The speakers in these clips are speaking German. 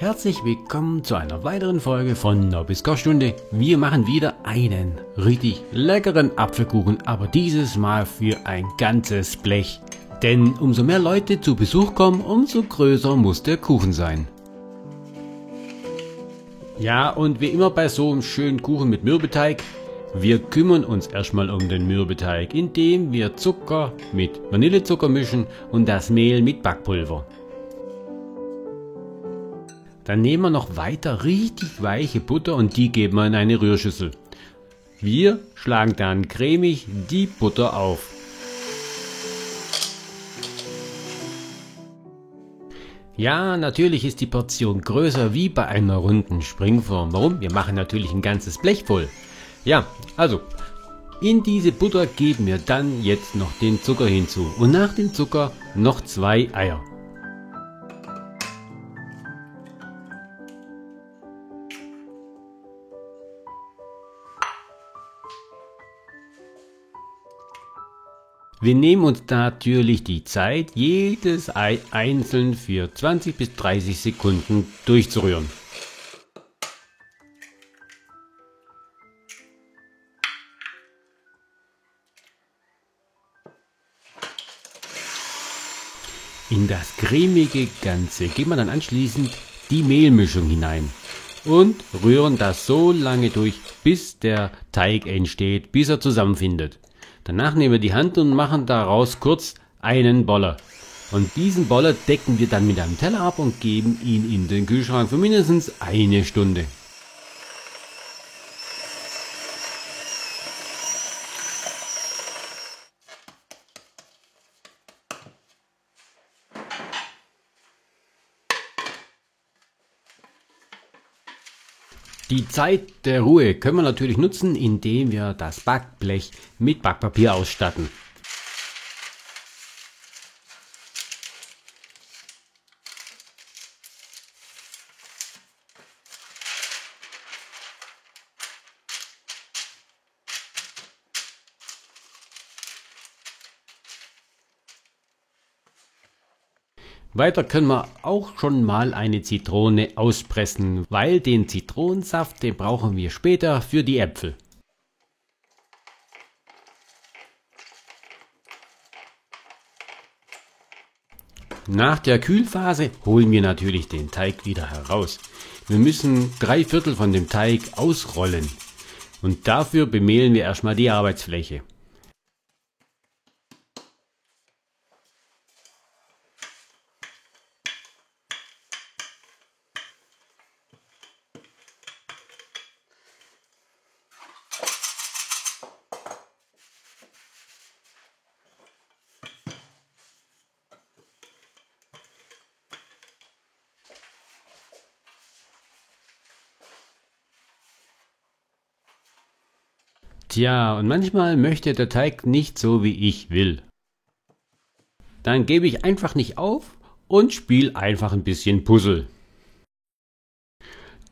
Herzlich willkommen zu einer weiteren Folge von Nobis Kochstunde. Wir machen wieder einen richtig leckeren Apfelkuchen, aber dieses Mal für ein ganzes Blech. Denn umso mehr Leute zu Besuch kommen, umso größer muss der Kuchen sein. Ja, und wie immer bei so einem schönen Kuchen mit Mürbeteig, wir kümmern uns erstmal um den Mürbeteig, indem wir Zucker mit Vanillezucker mischen und das Mehl mit Backpulver. Dann nehmen wir noch weiter richtig weiche Butter und die geben wir in eine Rührschüssel. Wir schlagen dann cremig die Butter auf. Ja, natürlich ist die Portion größer wie bei einer runden Springform. Warum? Wir machen natürlich ein ganzes Blech voll. Ja, also in diese Butter geben wir dann jetzt noch den Zucker hinzu und nach dem Zucker noch 2 Eier. Wir nehmen uns natürlich die Zeit, jedes Ei einzeln für 20 bis 30 Sekunden durchzurühren. In das cremige Ganze geben wir dann anschließend die Mehlmischung hinein und rühren das so lange durch, bis der Teig entsteht, bis er zusammenfindet. Danach nehmen wir die Hand und machen daraus kurz einen Boller. Und diesen Boller decken wir dann mit einem Teller ab und geben ihn in den Kühlschrank für mindestens eine Stunde. Die Zeit der Ruhe können wir natürlich nutzen, indem wir das Backblech mit Backpapier ausstatten. Weiter können wir auch schon mal eine Zitrone auspressen, weil den Zitronensaft, den brauchen wir später für die Äpfel. Nach der Kühlphase holen wir natürlich den Teig wieder heraus. Wir müssen 3/4 von dem Teig ausrollen und dafür bemehlen wir erstmal die Arbeitsfläche. Tja, und manchmal möchte der Teig nicht so, wie ich will. Dann gebe ich einfach nicht auf und spiele einfach ein bisschen Puzzle.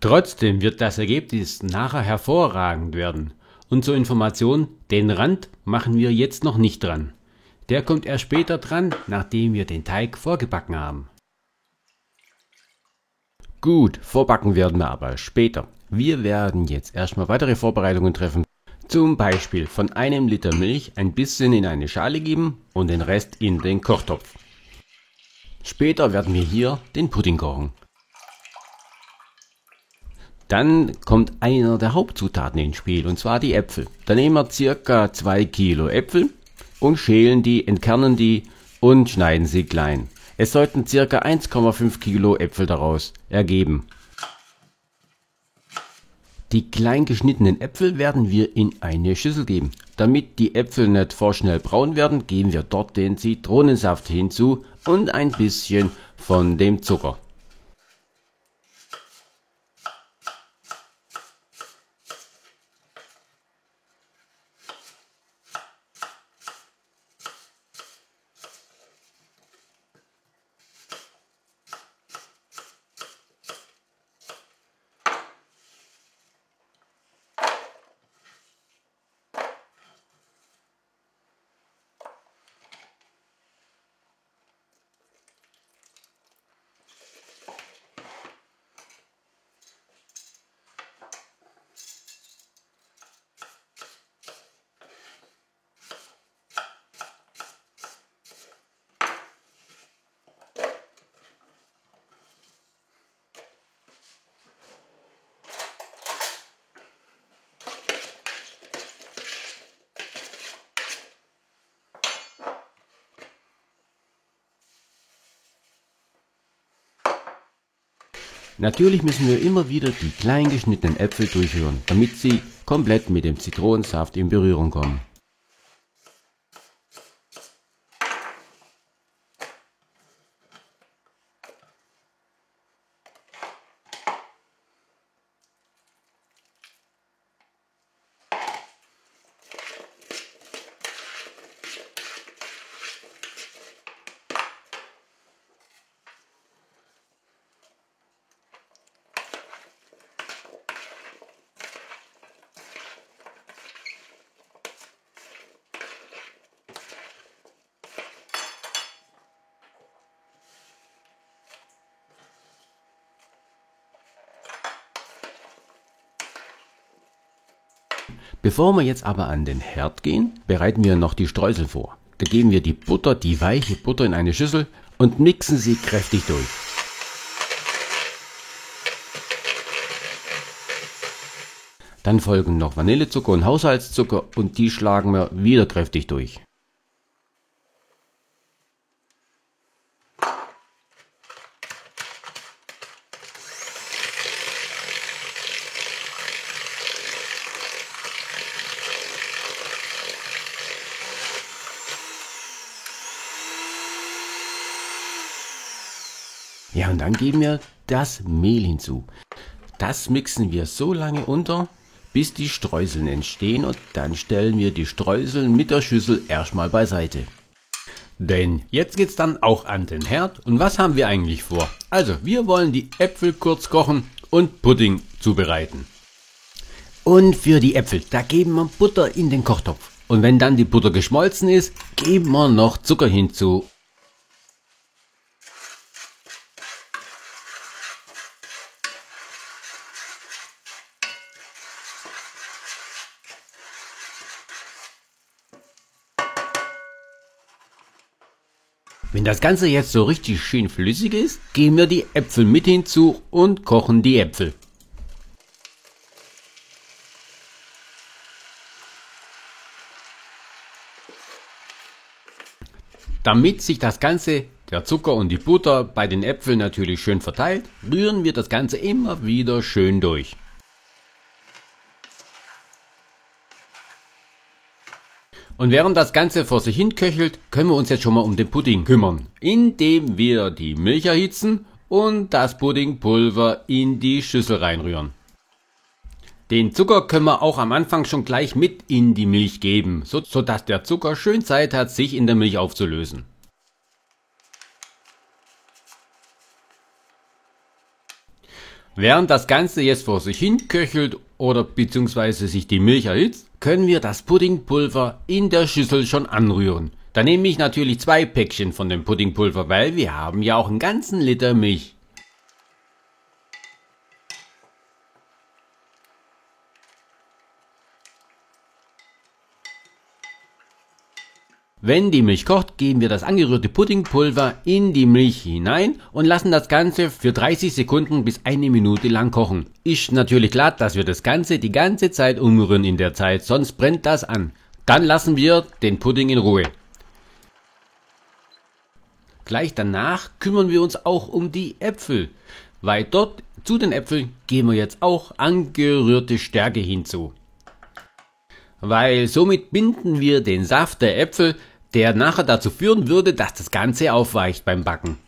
Trotzdem wird das Ergebnis nachher hervorragend werden. Und zur Information, den Rand machen wir jetzt noch nicht dran. Der kommt erst später dran, nachdem wir den Teig vorgebacken haben. Gut, vorbacken werden wir aber später. Wir werden jetzt erstmal weitere Vorbereitungen treffen. Zum Beispiel von einem Liter Milch ein bisschen in eine Schale geben und den Rest in den Kochtopf. Später werden wir hier den Pudding kochen. Dann kommt einer der Hauptzutaten ins Spiel, und zwar die Äpfel. Da nehmen wir ca. 2 Kilo Äpfel und schälen die, entkernen die und schneiden sie klein. Es sollten ca. 1,5 Kilo Äpfel daraus ergeben. Die klein geschnittenen Äpfel werden wir in eine Schüssel geben. Damit die Äpfel nicht vorschnell braun werden, geben wir dort den Zitronensaft hinzu und ein bisschen von dem Zucker. Natürlich müssen wir immer wieder die klein geschnittenen Äpfel durchrühren, damit sie komplett mit dem Zitronensaft in Berührung kommen. Bevor wir jetzt aber an den Herd gehen, bereiten wir noch die Streusel vor. Da geben wir die Butter, die weiche Butter in eine Schüssel und mixen sie kräftig durch. Dann folgen noch Vanillezucker und Haushaltszucker und die schlagen wir wieder kräftig durch. Ja, und dann geben wir das Mehl hinzu. Das mixen wir so lange unter, bis die Streuseln entstehen, und dann stellen wir die Streusel mit der Schüssel erstmal beiseite. Denn jetzt geht's dann auch an den Herd. Und was haben wir eigentlich vor? Also, wir wollen die Äpfel kurz kochen und Pudding zubereiten. Und für die Äpfel, da geben wir Butter in den Kochtopf. Und wenn dann die Butter geschmolzen ist, geben wir noch Zucker hinzu. Wenn das Ganze jetzt so richtig schön flüssig ist, geben wir die Äpfel mit hinzu und kochen die Äpfel. Damit sich das Ganze, der Zucker und die Butter, bei den Äpfeln natürlich schön verteilt, rühren wir das Ganze immer wieder schön durch. Und während das Ganze vor sich hin köchelt, können wir uns jetzt schon mal um den Pudding kümmern, indem wir die Milch erhitzen und das Puddingpulver in die Schüssel reinrühren. Den Zucker können wir auch am Anfang schon gleich mit in die Milch geben, sodass der Zucker schön Zeit hat, sich in der Milch aufzulösen. Während das Ganze jetzt vor sich hin köchelt oder beziehungsweise sich die Milch erhitzt, können wir das Puddingpulver in der Schüssel schon anrühren. Da nehme ich natürlich 2 Päckchen von dem Puddingpulver, weil wir haben ja auch einen ganzen Liter Milch. Wenn die Milch kocht, geben wir das angerührte Puddingpulver in die Milch hinein und lassen das Ganze für 30 Sekunden bis 1 Minute lang kochen. Ist natürlich klar, dass wir das Ganze die ganze Zeit umrühren in der Zeit, sonst brennt das an. Dann lassen wir den Pudding in Ruhe. Gleich danach kümmern wir uns auch um die Äpfel, weil dort zu den Äpfeln geben wir jetzt auch angerührte Stärke hinzu. Weil somit binden wir den Saft der Äpfel, der nachher dazu führen würde, dass das Ganze aufweicht beim Backen.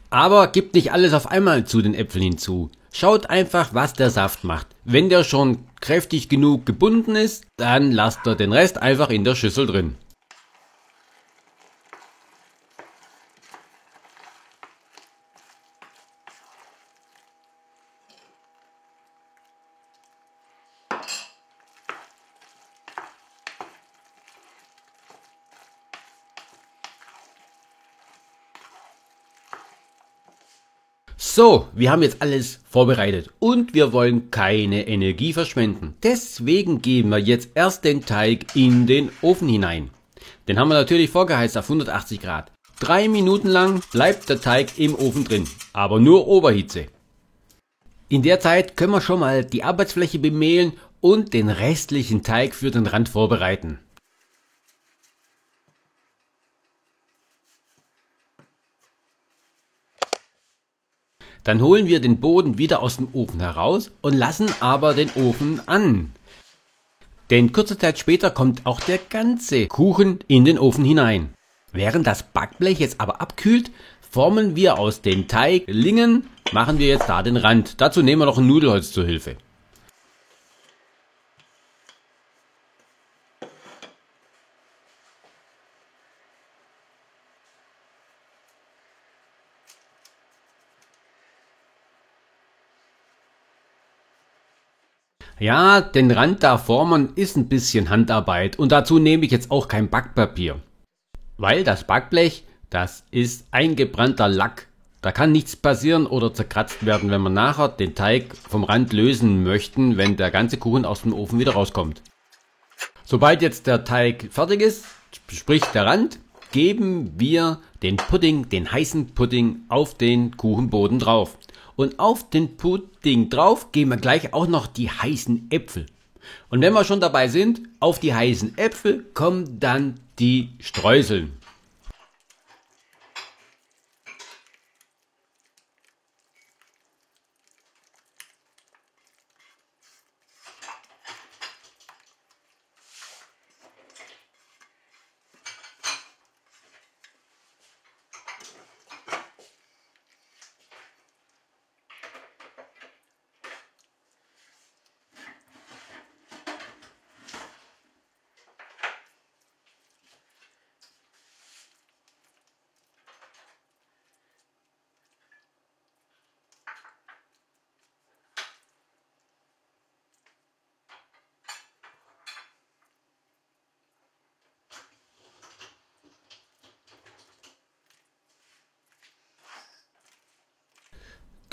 Aber gebt nicht alles auf einmal zu den Äpfeln hinzu. Schaut einfach, was der Saft macht. Wenn der schon kräftig genug gebunden ist, dann lasst ihr den Rest einfach in der Schüssel drin. So, wir haben jetzt alles vorbereitet und wir wollen keine Energie verschwenden. Deswegen geben wir jetzt erst den Teig in den Ofen hinein. Den haben wir natürlich vorgeheizt auf 180 Grad. 3 Minuten lang bleibt der Teig im Ofen drin, aber nur Oberhitze. In der Zeit können wir schon mal die Arbeitsfläche bemehlen und den restlichen Teig für den Rand vorbereiten. Dann holen wir den Boden wieder aus dem Ofen heraus und lassen aber den Ofen an. Denn kurze Zeit später kommt auch der ganze Kuchen in den Ofen hinein. Während das Backblech jetzt aber abkühlt, formen wir aus den Teiglingen, machen wir jetzt da den Rand. Dazu nehmen wir noch ein Nudelholz zur Hilfe. Ja, den Rand da formen ist ein bisschen Handarbeit und dazu nehme ich jetzt auch kein Backpapier. Weil das Backblech, das ist eingebrannter Lack. Da kann nichts passieren oder zerkratzt werden, wenn wir nachher den Teig vom Rand lösen möchten, wenn der ganze Kuchen aus dem Ofen wieder rauskommt. Sobald jetzt der Teig fertig ist, sprich der Rand, geben wir den Pudding, den heißen Pudding auf den Kuchenboden drauf. Und auf den Pudding drauf geben wir gleich auch noch die heißen Äpfel. Und wenn wir schon dabei sind, auf die heißen Äpfel kommen dann die Streuseln.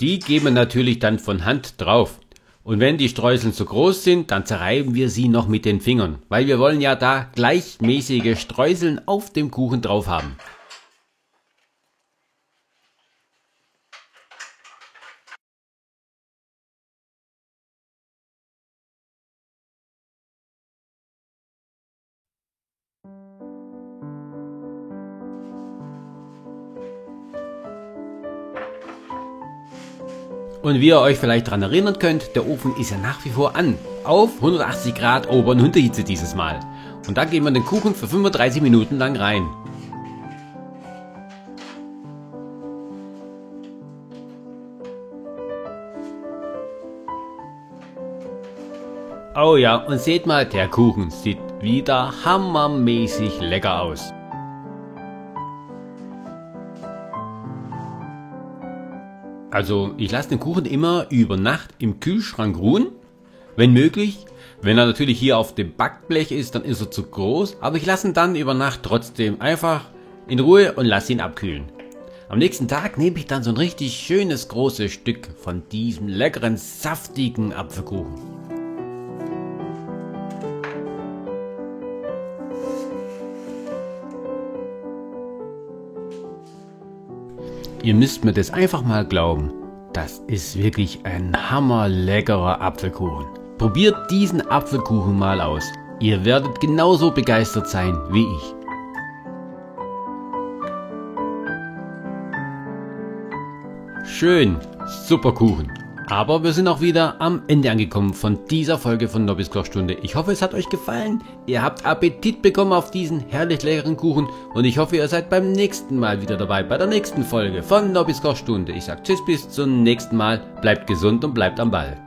Die geben wir natürlich dann von Hand drauf. Und wenn die Streuseln zu groß sind, dann zerreiben wir sie noch mit den Fingern, weil wir wollen ja da gleichmäßige Streuseln auf dem Kuchen drauf haben. Und wie ihr euch vielleicht daran erinnern könnt, der Ofen ist ja nach wie vor an. Auf 180 Grad Ober- und Unterhitze dieses Mal. Und da geben wir den Kuchen für 35 Minuten lang rein. Oh ja, und seht mal, der Kuchen sieht wieder hammermäßig lecker aus. Also ich lasse den Kuchen immer über Nacht im Kühlschrank ruhen, wenn möglich. Wenn er natürlich hier auf dem Backblech ist, dann ist er zu groß, aber ich lasse ihn dann über Nacht trotzdem einfach in Ruhe und lasse ihn abkühlen. Am nächsten Tag nehme ich dann so ein richtig schönes großes Stück von diesem leckeren, saftigen Apfelkuchen. Ihr müsst mir das einfach mal glauben. Das ist wirklich ein hammerleckerer Apfelkuchen. Probiert diesen Apfelkuchen mal aus. Ihr werdet genauso begeistert sein wie ich. Schön, super Kuchen. Aber wir sind auch wieder am Ende angekommen von dieser Folge von Nobbys Kochstunde. Ich hoffe, es hat euch gefallen. Ihr habt Appetit bekommen auf diesen herrlich leckeren Kuchen. Und ich hoffe, ihr seid beim nächsten Mal wieder dabei, bei der nächsten Folge von Nobbys Kochstunde. Ich sage Tschüss, bis zum nächsten Mal. Bleibt gesund und bleibt am Ball.